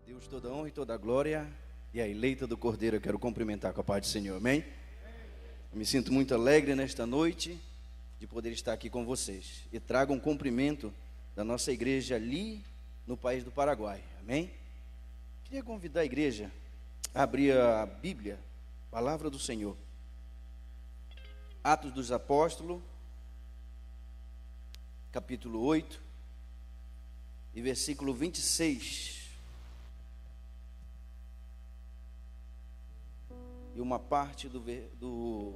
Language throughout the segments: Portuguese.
Deus toda honra e toda glória, e a eleita do Cordeiro eu quero cumprimentar com a paz do Senhor, amém? Eu me sinto muito alegre nesta noite de poder estar aqui com vocês, e trago um cumprimento da nossa igreja ali no país do Paraguai, amém? Queria convidar a igreja a abrir a Bíblia, Palavra do Senhor, Atos dos Apóstolos, capítulo 8, e versículo 26, e uma parte do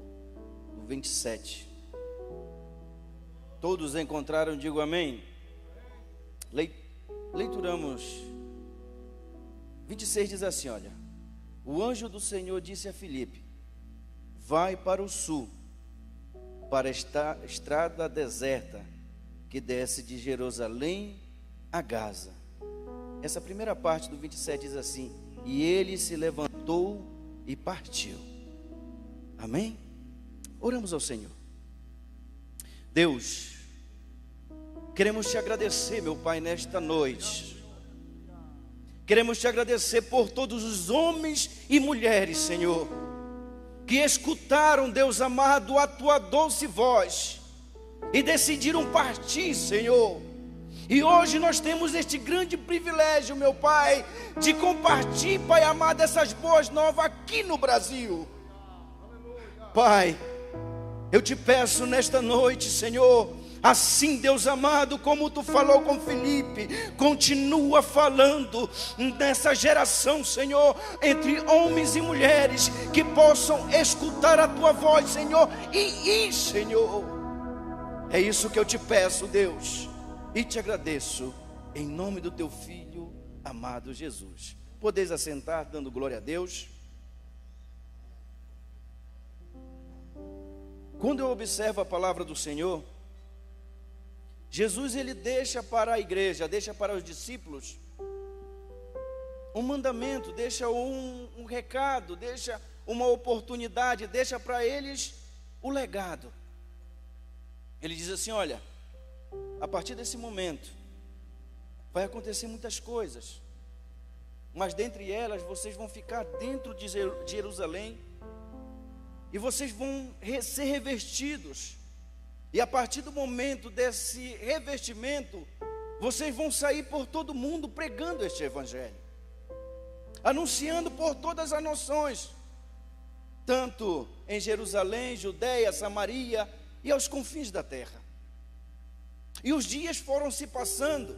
27. Todos encontraram, digo amém. Leituramos. 26 diz assim, olha: o anjo do Senhor disse a Filipe: vai para o sul, para esta estrada deserta que desce de Jerusalém a Gaza. Essa primeira parte do 27 diz assim: e ele se levantou e partiu. Amém? Oramos ao Senhor. Deus, queremos te agradecer, meu Pai, nesta noite. Queremos te agradecer por todos os homens e mulheres, Senhor, que escutaram, Deus amado, a tua doce voz e decidiram partir, Senhor. E hoje nós temos este grande privilégio, meu Pai, de compartilhar, Pai amado, essas boas novas aqui no Brasil. Pai, eu te peço nesta noite, Senhor, assim, Deus amado, como tu falou com Filipe, continua falando nessa geração, Senhor, entre homens e mulheres que possam escutar a tua voz, Senhor, e ir, Senhor. É isso que eu te peço, Deus, e te agradeço, em nome do teu Filho amado Jesus. Podeis assentar, dando glória a Deus. Quando eu observo a palavra do Senhor, Jesus, ele deixa para a igreja, deixa para os discípulos um mandamento, deixa um recado, deixa uma oportunidade, deixa para eles o legado. Ele diz assim, olha, a partir desse momento vai acontecer muitas coisas, mas dentre elas vocês vão ficar dentro de Jerusalém e vocês vão ser revestidos. E a partir do momento desse revestimento, vocês vão sair por todo mundo pregando este evangelho, anunciando por todas as nações, tanto em Jerusalém, Judeia, Samaria e aos confins da terra. E os dias foram se passando,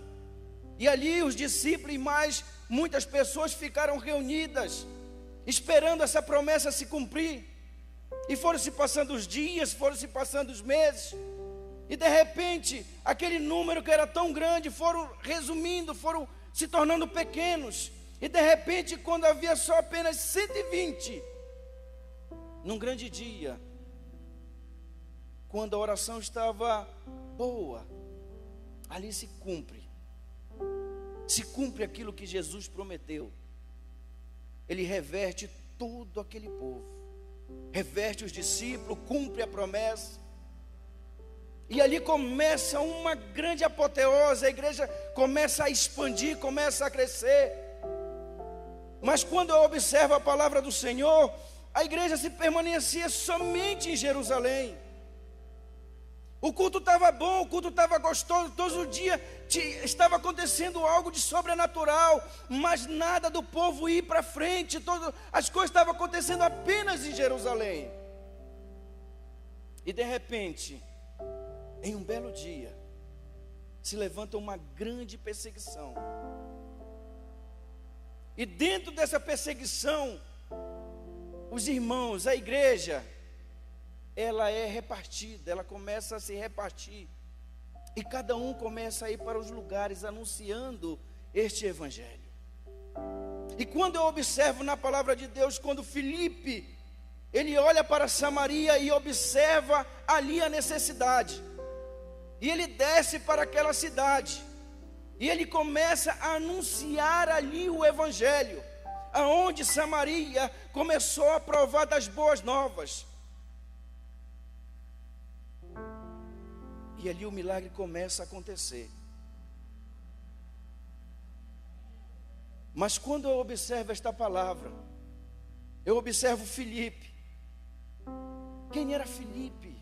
e ali os discípulos e mais muitas pessoas ficaram reunidas, esperando essa promessa se cumprir. E foram se passando os dias, foram se passando os meses, e de repente, aquele número que era tão grande, foram resumindo, foram se tornando pequenos. E de repente, quando havia só apenas 120, num grande dia, quando a oração estava boa, ali se cumpre aquilo que Jesus prometeu. Ele reverte todo aquele povo, reverte os discípulos, cumpre a promessa, e ali começa uma grande apoteose. A igreja começa a expandir, começa a crescer. Mas quando eu observo a palavra do Senhor, a igreja se permanecia somente em Jerusalém. O culto estava bom, o culto estava gostoso, todo dia estava acontecendo algo de sobrenatural, mas nada do povo ir para frente, as coisas estavam acontecendo apenas em Jerusalém. E de repente, em um belo dia, se levanta uma grande perseguição. E dentro dessa perseguição, os irmãos, a igreja, ela é repartida, ela começa a se repartir, e cada um começa a ir para os lugares anunciando este evangelho. E quando eu observo na palavra de Deus, quando Filipe, ele olha para Samaria e observa ali a necessidade, e ele desce para aquela cidade, e ele começa a anunciar ali o evangelho, aonde Samaria começou a provar das boas novas. E ali o milagre começa a acontecer. Mas quando eu observo esta palavra, eu observo Filipe. Quem era Filipe?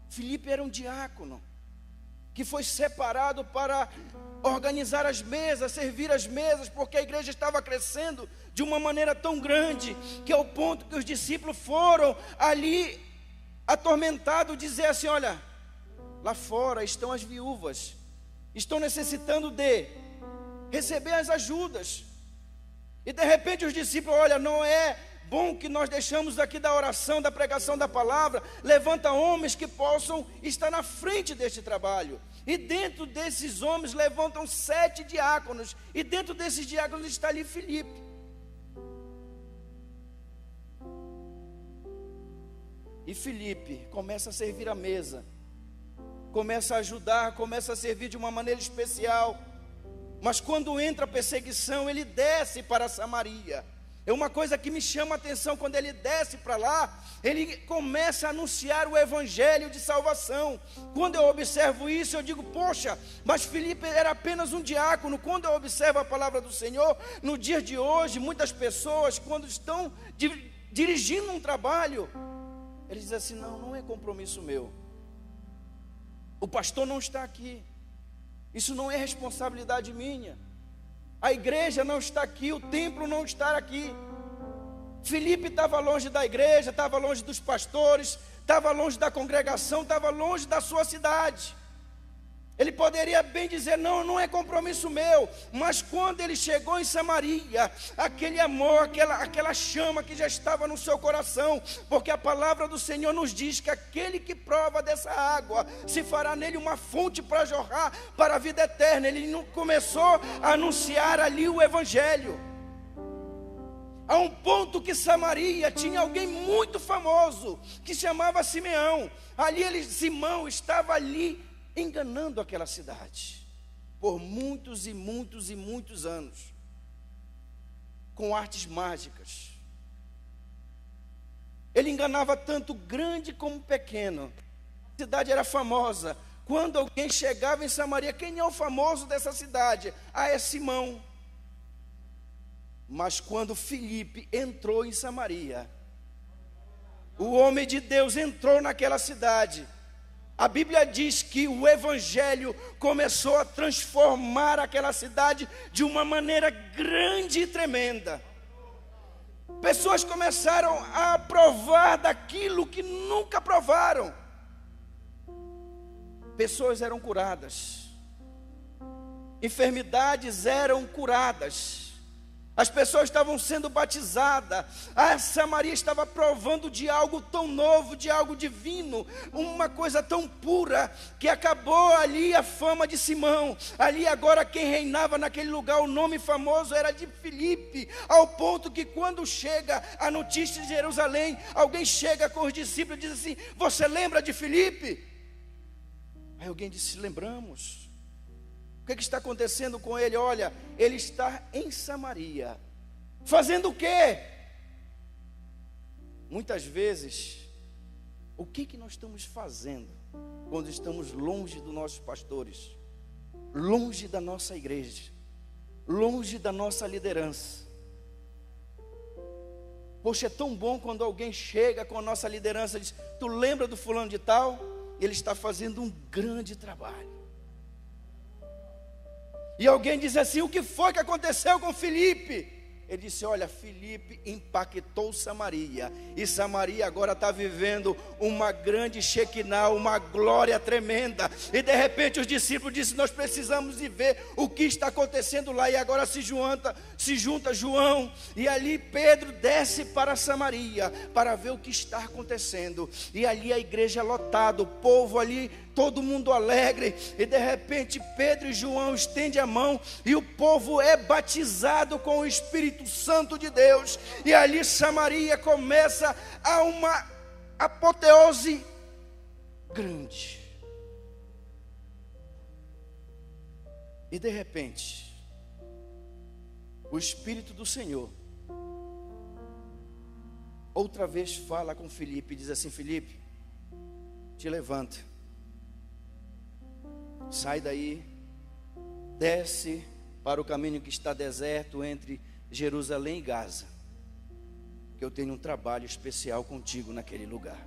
Filipe era um diácono que foi separado para organizar as mesas, servir as mesas, porque a igreja estava crescendo de uma maneira tão grande, que ao ponto que os discípulos foram ali atormentados, dizer assim: olha, lá fora estão as viúvas, estão necessitando de receber as ajudas. E de repente os discípulos: olha, não é bom que nós deixamos aqui da oração, da pregação da palavra, levanta homens que possam estar na frente deste trabalho. E dentro desses homens levantam 7 diáconos, e dentro desses diáconos está ali Filipe. E Filipe começa a servir a mesa, começa a ajudar, começa a servir de uma maneira especial. Mas quando entra a perseguição, ele desce para Samaria. É uma coisa que me chama a atenção: quando ele desce para lá, ele começa a anunciar o evangelho de salvação. Quando eu observo isso, eu digo: poxa, mas Filipe era apenas um diácono. Quando eu observo a palavra do Senhor, no dia de hoje, muitas pessoas, quando estão dirigindo um trabalho, eles dizem assim: não é compromisso meu, o pastor não está aqui, isso não é responsabilidade minha, a igreja não está aqui, o templo não está aqui. Filipe estava longe da igreja, estava longe dos pastores, estava longe da congregação, estava longe da sua cidade. Ele poderia bem dizer: não é compromisso meu. Mas quando ele chegou em Samaria, aquele amor, aquela chama que já estava no seu coração, porque a palavra do Senhor nos diz que aquele que prova dessa água, se fará nele uma fonte para jorrar para a vida eterna. Ele começou a anunciar ali o evangelho, a um ponto que Samaria tinha alguém muito famoso, que chamava Simeão. Simão estava ali enganando aquela cidade por muitos e muitos e muitos anos, com artes mágicas. Ele enganava tanto grande como pequeno. A cidade era famosa. Quando alguém chegava em Samaria: quem é o famoso dessa cidade? É Simão. Mas quando Filipe entrou em Samaria, o homem de Deus entrou naquela cidade, a Bíblia diz que o evangelho começou a transformar aquela cidade de uma maneira grande e tremenda. Pessoas começaram a provar daquilo que nunca provaram. Pessoas eram curadas, enfermidades eram curadas, as pessoas estavam sendo batizadas. A Samaria estava provando de algo tão novo, de algo divino, uma coisa tão pura, que acabou ali a fama de Simão. Ali agora quem reinava naquele lugar, o nome famoso era de Filipe, ao ponto que quando chega a notícia de Jerusalém, alguém chega com os discípulos e diz assim: você lembra de Filipe? Aí alguém disse: lembramos. O que está acontecendo com ele? Olha, ele está em Samaria. Fazendo o quê? Muitas vezes, o que nós estamos fazendo quando estamos longe dos nossos pastores, longe da nossa igreja, longe da nossa liderança? Poxa, é tão bom quando alguém chega com a nossa liderança e diz: tu lembra do fulano de tal? Ele está fazendo um grande trabalho. E alguém diz assim: o que foi que aconteceu com Filipe? Ele disse: olha, Filipe impactou Samaria, e Samaria agora está vivendo uma grande Shekinah, uma glória tremenda. E de repente os discípulos disseram: nós precisamos de ver o que está acontecendo lá. E agora se junta João, e ali Pedro desce para Samaria, para ver o que está acontecendo. E ali a igreja lotada, o povo ali, todo mundo alegre. E de repente Pedro e João estendem a mão, e o povo é batizado com o Espírito Santo de Deus. E ali Samaria começa a uma apoteose grande. E de repente o Espírito do Senhor outra vez fala com Filipe e diz assim: Filipe, te levanta, sai daí, desce para o caminho que está deserto entre Jerusalém e Gaza, que eu tenho um trabalho especial contigo naquele lugar.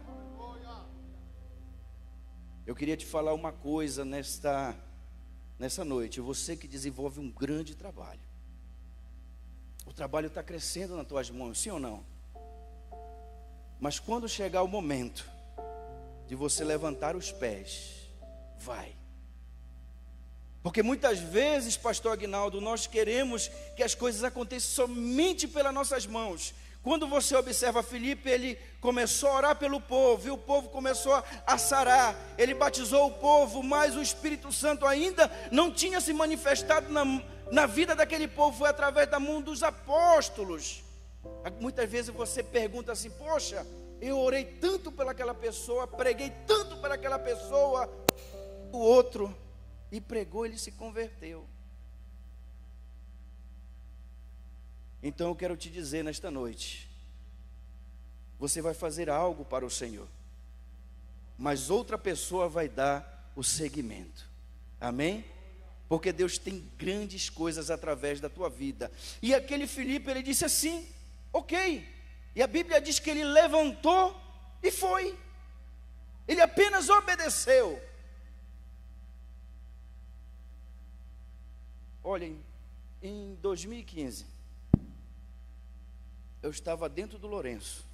Eu queria te falar uma coisa nessa noite. Você que desenvolve um grande trabalho, o trabalho está crescendo nas tuas mãos, sim ou não? Mas quando chegar o momento de você levantar os pés, vai. Porque muitas vezes, pastor Aguinaldo, nós queremos que as coisas aconteçam somente pelas nossas mãos. Quando você observa Filipe, ele começou a orar pelo povo, e o povo começou a sarar. Ele batizou o povo, mas o Espírito Santo ainda não tinha se manifestado na vida daquele povo. Foi através da mão dos apóstolos. Muitas vezes você pergunta assim: poxa, eu orei tanto pelaquela pessoa, preguei tanto para aquela pessoa, o outro, e pregou, ele se converteu. Então eu quero te dizer nesta noite, você vai fazer algo para o Senhor, mas outra pessoa vai dar o seguimento, amém? Porque Deus tem grandes coisas através da tua vida. E aquele Filipe, ele disse assim, ok, e a Bíblia diz que ele levantou e foi, ele apenas obedeceu. Olhem, em 2015, eu estava dentro do Lourenço,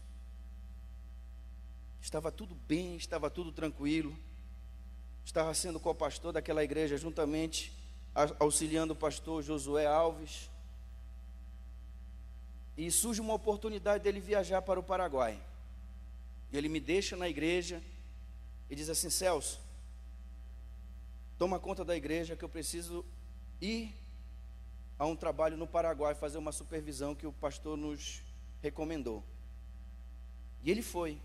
estava tudo bem, estava tudo tranquilo, estava sendo co-pastor daquela igreja, juntamente auxiliando o pastor Josué Alves, e surge uma oportunidade dele viajar para o Paraguai. E ele me deixa na igreja e diz assim: Celso, toma conta da igreja, que eu preciso ir a um trabalho no Paraguai, fazer uma supervisão que o pastor nos recomendou. E ele foi.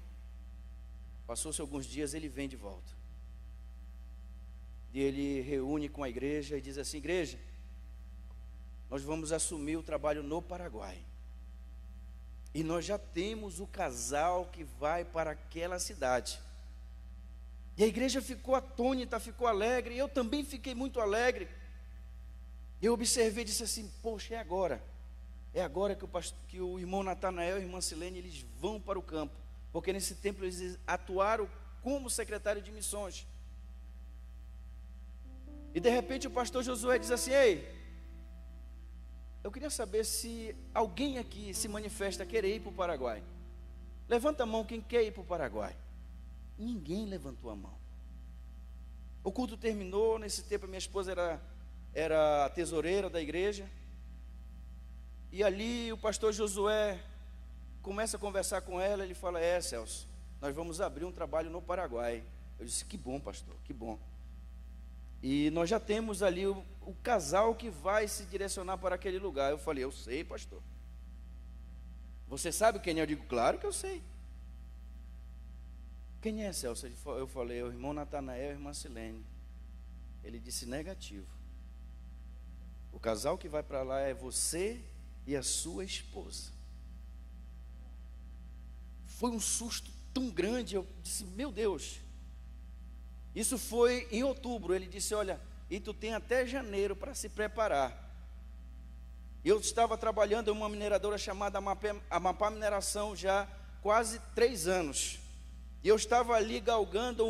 Passou-se alguns dias, ele vem de volta. E ele reúne com a igreja e diz assim: igreja, nós vamos assumir o trabalho no Paraguai. E nós já temos o casal que vai para aquela cidade. E a igreja ficou atônita, ficou alegre. Eu também fiquei muito alegre. Eu observei e disse assim: poxa, é agora que o irmão Natanael e a irmã Silene, eles vão para o campo, porque nesse tempo eles atuaram como secretário de missões. E de repente o pastor Josué diz assim: ei, eu queria saber se alguém aqui se manifesta a querer ir para o Paraguai. Levanta a mão quem quer ir para o Paraguai. Ninguém levantou a mão. O culto terminou. Nesse tempo a minha esposa era a tesoureira da igreja, e ali o pastor Josué começa a conversar com ela. Ele fala: Celso, nós vamos abrir um trabalho no Paraguai. Eu disse: que bom, pastor, que bom. E nós já temos ali o casal que vai se direcionar para aquele lugar. Eu falei: eu sei, pastor. Você sabe quem é? Eu digo: claro que eu sei. Quem é, Celso? Eu falei: o irmão Natanael e a irmã Silene. Ele disse: negativo. O casal que vai para lá é você e a sua esposa. Foi um susto tão grande. Eu disse: meu Deus. Isso foi em outubro. Ele disse: olha, e tu tem até janeiro para se preparar. Eu estava trabalhando em uma mineradora chamada Amapá Mineração já quase 3 anos. E eu estava ali galgando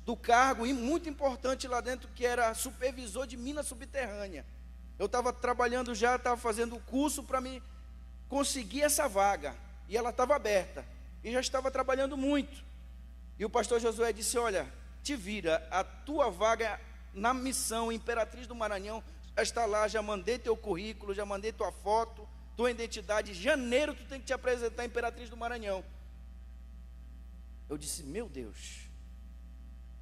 do cargo muito importante lá dentro, que era supervisor de mina subterrânea. Eu estava trabalhando já, estava fazendo o curso para me conseguir essa vaga, e ela estava aberta, e já estava trabalhando muito. E o pastor Josué disse: olha, te vira, a tua vaga na missão Imperatriz do Maranhão já está lá, já mandei teu currículo, já mandei tua foto, tua identidade, em janeiro tu tem que te apresentar à Imperatriz do Maranhão. Eu disse: meu Deus.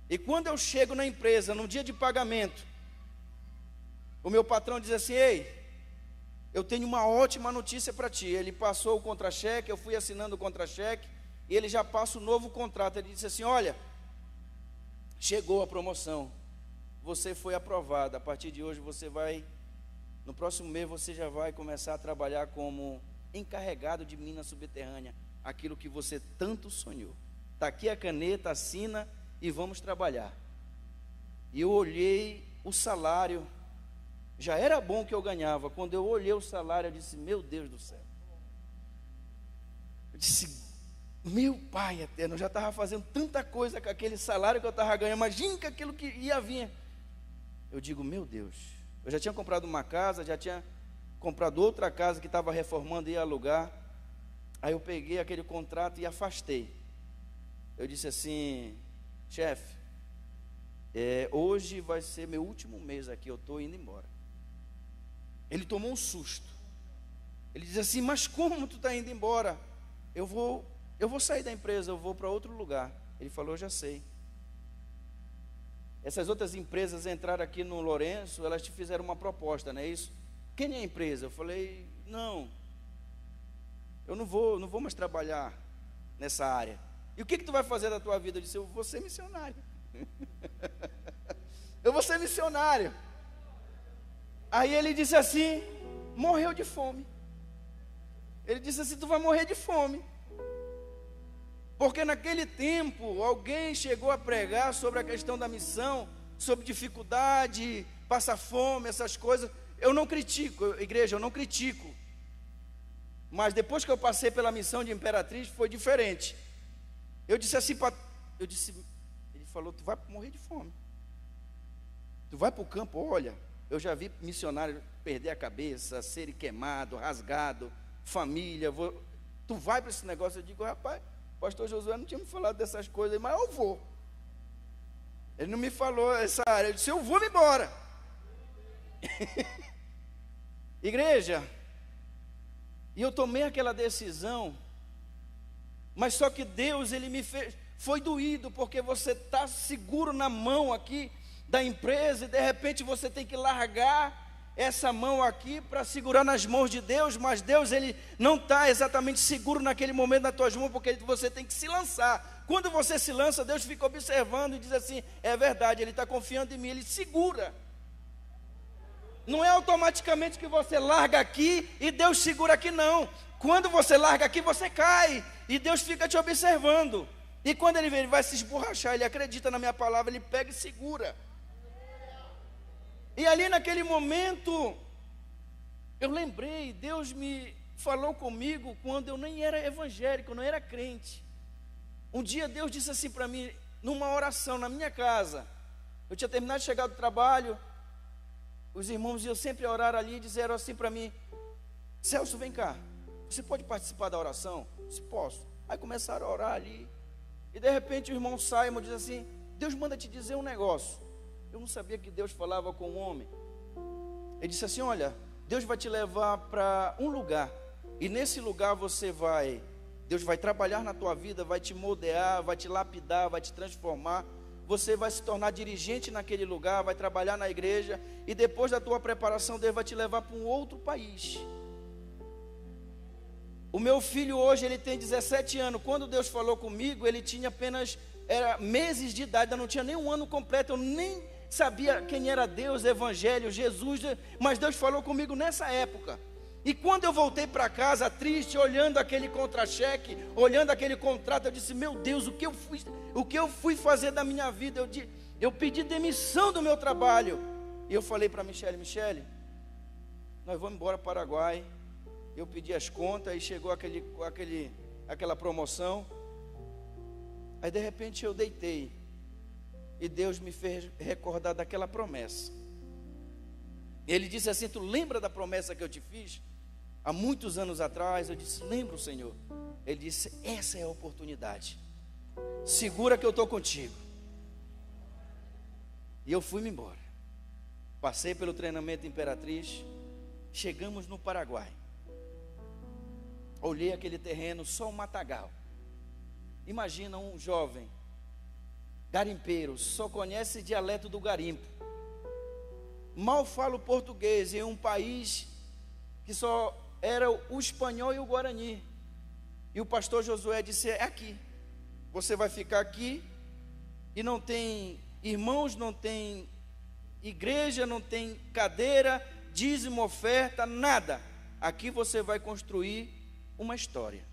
E quando eu chego na empresa, no dia de pagamento, o meu patrão diz assim: ei, eu tenho uma ótima notícia para ti. Ele passou o contra-cheque, eu fui assinando o contra-cheque, e ele já passa o novo contrato. Ele disse assim: olha, chegou a promoção, você foi aprovado, a partir de hoje você vai, no próximo mês você já vai começar a trabalhar como encarregado de mina subterrânea, aquilo que você tanto sonhou. Está aqui a caneta, assina e vamos trabalhar. E eu olhei o salário Já era bom o que eu ganhava. Quando eu olhei o salário, eu disse, meu Deus do céu. Eu disse, meu Pai eterno, eu já estava fazendo tanta coisa com aquele salário que eu estava ganhando. Imagina que aquilo que ia vir. Eu digo, meu Deus. Eu já tinha comprado uma casa, já tinha comprado outra casa que estava reformando e ia alugar. Aí eu peguei aquele contrato e afastei. Eu disse assim, chefe, hoje vai ser meu último mês aqui, eu estou indo embora. Ele tomou um susto. Ele disse assim, mas como tu está indo embora? Eu vou sair da empresa, eu vou para outro lugar. Ele falou, eu já sei. Essas outras empresas entraram aqui no Lourenço, elas te fizeram uma proposta, não é isso? Quem é a empresa? Eu falei, não, eu não vou mais trabalhar nessa área. E o que tu vai fazer da tua vida? Eu disse, eu vou ser missionário. Eu vou ser missionário. Aí ele disse assim, morreu de fome. Ele disse assim, tu vai morrer de fome. Porque naquele tempo, alguém chegou a pregar sobre a questão da missão, sobre dificuldade, passar fome, essas coisas. Eu não critico, igreja, eu não critico. Mas depois que eu passei pela missão de Imperatriz, foi diferente. Eu disse assim, ele falou, tu vai morrer de fome. Tu vai para o campo, olha, eu já vi missionário perder a cabeça, ser queimado, rasgado, família, tu vai para esse negócio. Eu digo, rapaz, o pastor Josué não tinha me falado dessas coisas, mas eu vou. Ele não me falou essa área, eu disse, eu vou embora. Igreja, e eu tomei aquela decisão, mas só que Deus, Ele me fez, foi doído, porque você está seguro na mão aqui da empresa, e de repente você tem que largar essa mão aqui para segurar nas mãos de Deus, mas Deus, Ele não está exatamente seguro naquele momento nas tuas mãos, porque você tem que se lançar. Quando você se lança, Deus fica observando e diz assim, é verdade, Ele está confiando em mim, Ele segura. Não é automaticamente que você larga aqui e Deus segura aqui, não. Quando você larga aqui, você cai e Deus fica te observando. E quando Ele vem, Ele vai se esborrachar, Ele acredita na minha palavra, Ele pega e segura. E ali naquele momento, eu lembrei, Deus me falou comigo quando eu nem era evangélico, eu não era crente. Um dia Deus disse assim para mim, numa oração na minha casa. Eu tinha terminado de chegar do trabalho, os irmãos iam sempre orar ali e disseram assim para mim, Celso, vem cá, você pode participar da oração? Eu disse, posso. Aí começaram a orar ali, e de repente o irmão Simon diz assim, Deus manda te dizer um negócio. Eu não sabia que Deus falava com o homem. Ele disse assim, olha, Deus vai te levar para um lugar, e nesse lugar Deus vai trabalhar na tua vida, vai te moldear, vai te lapidar, vai te transformar. Você vai se tornar dirigente naquele lugar, vai trabalhar na igreja, e depois da tua preparação, Deus vai te levar para um outro país. O meu filho hoje, ele tem 17 anos, quando Deus falou comigo, ele tinha apenas meses de idade, ainda não tinha nem um ano completo, eu nem sabia quem era Deus, Evangelho, Jesus, mas Deus falou comigo nessa época. E quando eu voltei para casa, triste, olhando aquele contra-cheque, olhando aquele contrato, eu disse, meu Deus, o que eu fui fazer da minha vida? Eu pedi demissão do meu trabalho. E eu falei para Michele, nós vamos embora para o Paraguai. Eu pedi as contas e chegou aquela promoção. Aí de repente eu deitei, e Deus me fez recordar daquela promessa. Ele disse assim, tu lembra da promessa que eu te fiz? Há muitos anos atrás. Eu disse, lembro, Senhor. Ele disse, essa é a oportunidade, segura que eu estou contigo. E eu fui-me embora. Passei pelo treinamento Imperatriz, chegamos no Paraguai. Olhei aquele terreno, só um matagal. Imagina um jovem garimpeiro, só conhece dialeto do garimpo, mal fala o português, em um país que só era o espanhol e o guarani. E o pastor Josué disse, é aqui, você vai ficar aqui, e não tem irmãos, não tem igreja, não tem cadeira, dízimo, oferta, nada. Aqui você vai construir uma história.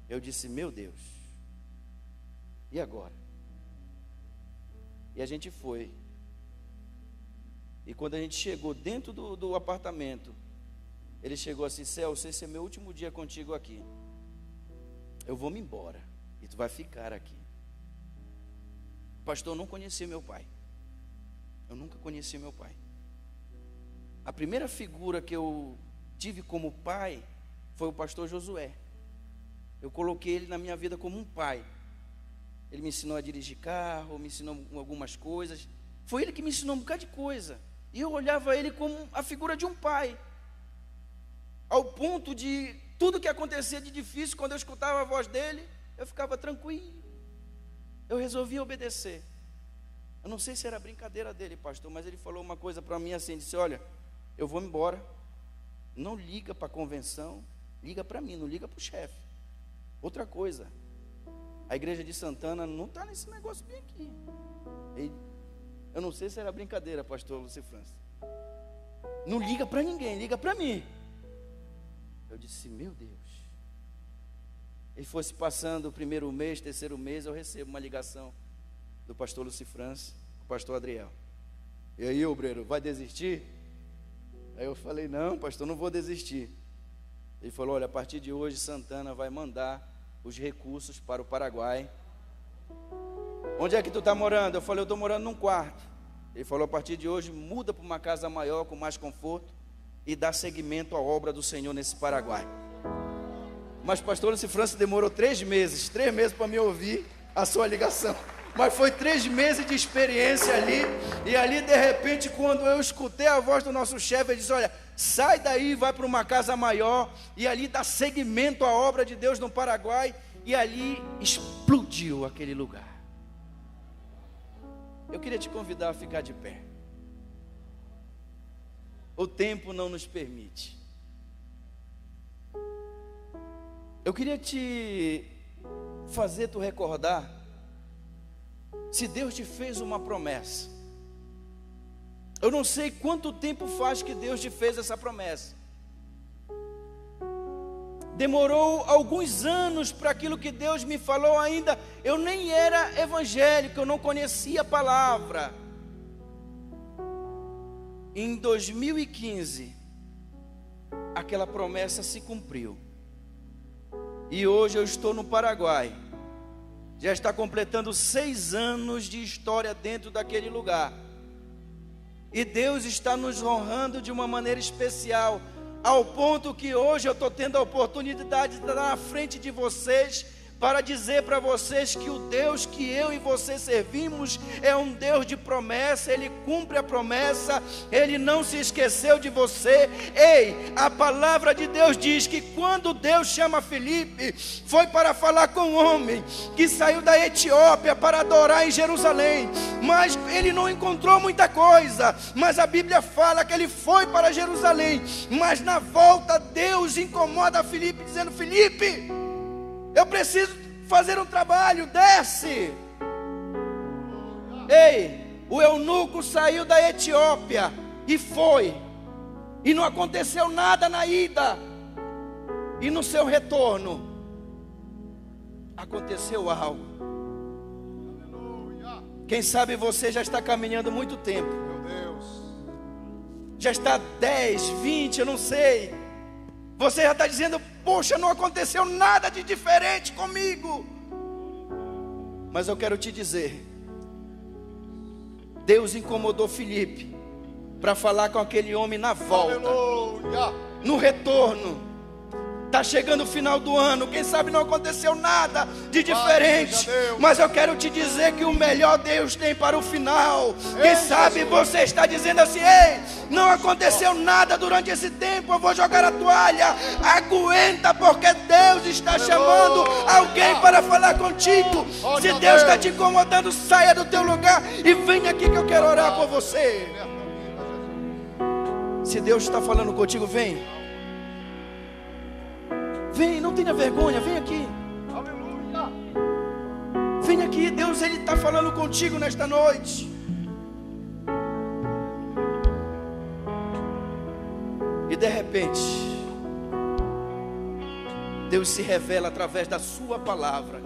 Eu disse, meu Deus, e agora? E a gente foi. E quando a gente chegou dentro do apartamento, ele chegou assim: Celso, esse é meu último dia contigo aqui. Eu vou me embora e tu vai ficar aqui. Pastor, eu não conheci meu pai. Eu nunca conheci meu pai. A primeira figura que eu tive como pai foi o pastor Josué. Eu coloquei ele na minha vida como um pai. Ele me ensinou a dirigir carro, me ensinou algumas coisas. Foi ele que me ensinou um bocado de coisa. E eu olhava ele como a figura de um pai. Ao ponto de tudo que acontecia de difícil, quando eu escutava a voz dele, eu ficava tranquilo. Eu resolvi obedecer. Eu não sei se era brincadeira dele, pastor, mas ele falou uma coisa para mim assim, disse: olha, eu vou embora, não liga para a convenção, liga para mim, não liga para o chefe. Outra coisa, a igreja de Santana não está nesse negócio bem aqui. Eu não sei se era brincadeira, pastor Lúcio França. Não liga para ninguém, liga para mim. Eu disse: meu Deus. Ele fosse passando o primeiro mês, terceiro mês, eu recebo uma ligação do pastor Lúcio França, o pastor Adriel. E aí, obreiro, vai desistir? Aí eu falei: não, pastor, não vou desistir. Ele falou: olha, a partir de hoje Santana vai mandar os recursos para o Paraguai. Onde é que tu está morando? Eu falei: eu estou morando num quarto. Ele falou: a partir de hoje muda para uma casa maior, com mais conforto, e dá seguimento à obra do Senhor nesse Paraguai. Mas pastor Lúcio França demorou 3 meses para me ouvir a sua ligação. Mas foi 3 meses de experiência ali. E ali, de repente, quando eu escutei a voz do nosso chefe, ele disse: olha, sai daí, vai para uma casa maior. E ali dá seguimento à obra de Deus no Paraguai. E ali explodiu aquele lugar. Eu queria te convidar a ficar de pé. O tempo não nos permite. Eu queria te fazer tu recordar, se Deus te fez uma promessa. Eu não sei quanto tempo faz que Deus te fez essa promessa. Demorou alguns anos para aquilo que Deus me falou ainda. Eu nem era evangélico, eu não conhecia a palavra. Em 2015, aquela promessa se cumpriu. E hoje eu estou no Paraguai. Já está completando 6 anos de história dentro daquele lugar. E Deus está nos honrando de uma maneira especial, ao ponto que hoje eu estou tendo a oportunidade de estar na frente de vocês, para dizer para vocês que o Deus que eu e você servimos é um Deus de promessa. Ele cumpre a promessa, Ele não se esqueceu de você. Ei, a palavra de Deus diz que quando Deus chama Filipe, foi para falar com um homem que saiu da Etiópia para adorar em Jerusalém, mas ele não encontrou muita coisa. Mas a Bíblia fala que ele foi para Jerusalém, mas na volta Deus incomoda Filipe, dizendo: Filipe, eu preciso fazer um trabalho, desce. Ei, o eunuco saiu da Etiópia e foi, e não aconteceu nada na ida, e no seu retorno aconteceu algo. Quem sabe você já está caminhando muito tempo, já está 10, 20, eu não sei. Você já está dizendo: poxa, não aconteceu nada de diferente comigo. Mas eu quero te dizer, Deus incomodou Filipe para falar com aquele homem na volta. Aleluia. No retorno. Está chegando o final do ano, quem sabe não aconteceu nada de diferente, mas eu quero te dizer que o melhor Deus tem para o final. Quem sabe você está dizendo assim: ei, não aconteceu nada durante esse tempo, eu vou jogar a toalha. Aguenta, porque Deus está chamando alguém para falar contigo. Se Deus está te incomodando, saia do teu lugar e venha aqui que eu quero orar por você. Se Deus está falando contigo, vem. Vem, não tenha vergonha, vem aqui. Aleluia. Vem aqui, Deus, Ele está falando contigo nesta noite. E de repente, Deus se revela através da sua palavra.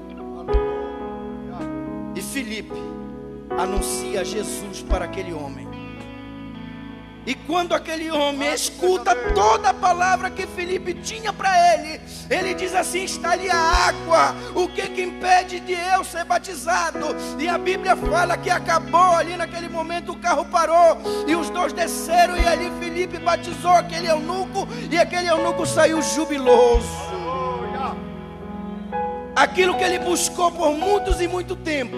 E Filipe anuncia Jesus para aquele homem. E quando aquele homem escuta toda a palavra que Filipe tinha para ele, ele diz assim: está ali a água, o que impede de eu ser batizado? E a Bíblia fala que acabou ali naquele momento, o carro parou, e os dois desceram, e ali Filipe batizou aquele eunuco, e aquele eunuco saiu jubiloso. Aquilo que ele buscou por muitos e muito tempo,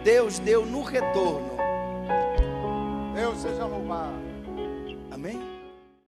Deus deu no retorno. Deus seja louvado. Amém?